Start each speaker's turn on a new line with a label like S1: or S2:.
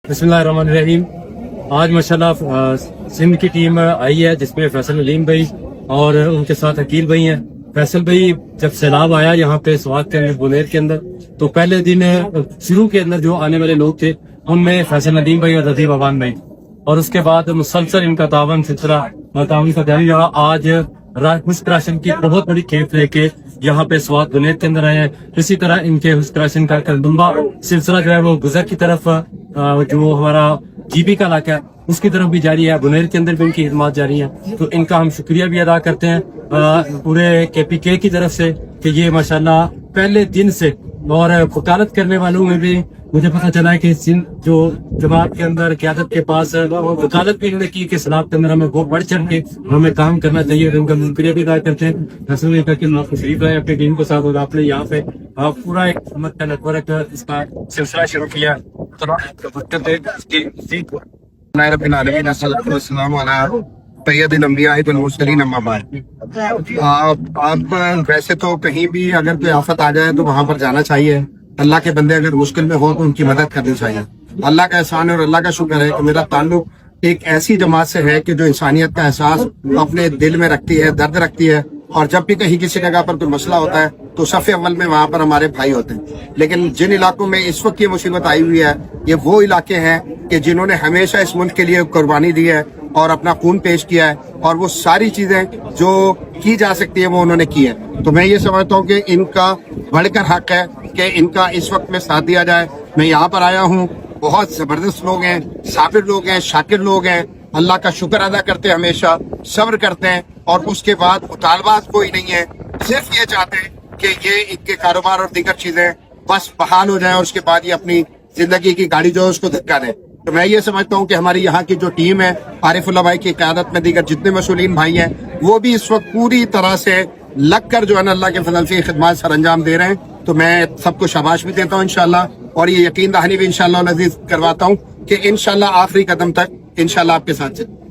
S1: बिस्मिल्लाहिर्रहमानिर्रहीम। आज माशाल्लाह सिंध की टीम आई है जिसमें फैसल अलीम भाई और उनके साथ अकील भाई हैं। फैसल भाई जब सैलाब आया यहाँ पे स्वात के अंदर बुनेर के अंदर, तो पहले दिन शुरू के अंदर जो आने वाले लोग थे उनमें फैसल अलीम भाई और रजीब अवान भाई, और उसके बाद मुसलसल इनका तावन सिलसिला तावन का जारी रहा। आज हुस्न राशन की बहुत बड़ी खेप लेके यहाँ पे स्वात बुनेर के अंदर आए हैं। इसी तरह इनके हुस्न राशन का लंबा सिलसिला जो है वो गुजर की तरफ जो हमारा जीबी का इलाका है उसकी तरफ भी जारी है, बुनेर के अंदर भी इनकी खिदमत जारी है। तो इनका हम शुक्रिया भी अदा करते हैं पूरे KPK की तरफ से कि ये माशाल्लाह पहले दिन से, और वकालत करने वालों में भी मुझे पता चला है कि सिंध जो जमात के अंदर क़यादत के पास वकालत भी इन्होंने की कि सलाब के अंदर हमें बहुत बढ़ चढ़ के हमें काम करना चाहिए। और उनका शुक्रिया भी अदा करते हैं। हसन कि आप तशरीफ लाए अपनी टीम के साथ, और आपने यहाँ पे पूरा एक हुकूमत का नेटवर्क इसका सिलसिला शुरू किया।
S2: आप वैसे तो कहीं भी अगर कोई आफत आ जाए तो वहाँ पर जाना चाहिए। अल्लाह के बंदे अगर मुश्किल में हो तो उनकी मदद करनी चाहिए। अल्लाह का एहसान है और अल्लाह का शुक्र है कि मेरा ताल्लुक एक ऐसी जमात से है कि जो इंसानियत का एहसास अपने दिल में रखती है, दर्द रखती है, और जब भी कहीं किसी जगह पर कोई मसला होता है तो सफ़े अव्वल में वहाँ पर हमारे भाई होते हैं। लेकिन जिन इलाकों में इस वक्त ये मुसीबत आई हुई है, ये वो इलाके हैं कि जिन्होंने हमेशा इस मुल्क के लिए कुर्बानी दी है और अपना खून पेश किया है, और वो सारी चीजें जो की जा सकती है वो उन्होंने की है। तो मैं ये समझता हूँ कि इनका बढ़कर हक है कि इनका इस वक्त में साथ दिया जाए। मैं यहाँ पर आया हूँ, बहुत जबरदस्त लोग हैं, साबिर लोग हैं, शाकिर लोग हैं, अल्लाह का शुक्र अदा करते हैं, हमेशा सब्र करते हैं, और उसके बाद मुतालबात कोई नहीं है, सिर्फ ये चाहते हैं कि ये इनके कारोबार और दीगर चीजें बस बहाल हो जाए और उसके बाद ये अपनी जिंदगी की गाड़ी जो है उसको धक्का दें। तो मैं ये समझता हूँ कि हमारी यहाँ की जो टीम है, आरिफुल्लाह भाई की क़यादत में दीगर जितने मसूलीन भाई हैं, वो भी इस वक्त पूरी तरह से लग कर जो है ना अल्लाह के फजल से खिदमत सर अंजाम दे रहे हैं। तो मैं सबको शाबाश भी देता हूँ इंशाल्लाह, और ये यकीन दहानी भी इंशाल्लाह नज़ीर करवाता हूँ कि इंशाल्लाह आखिरी कदम तक इंशाल्लाह आपके साथ चलें।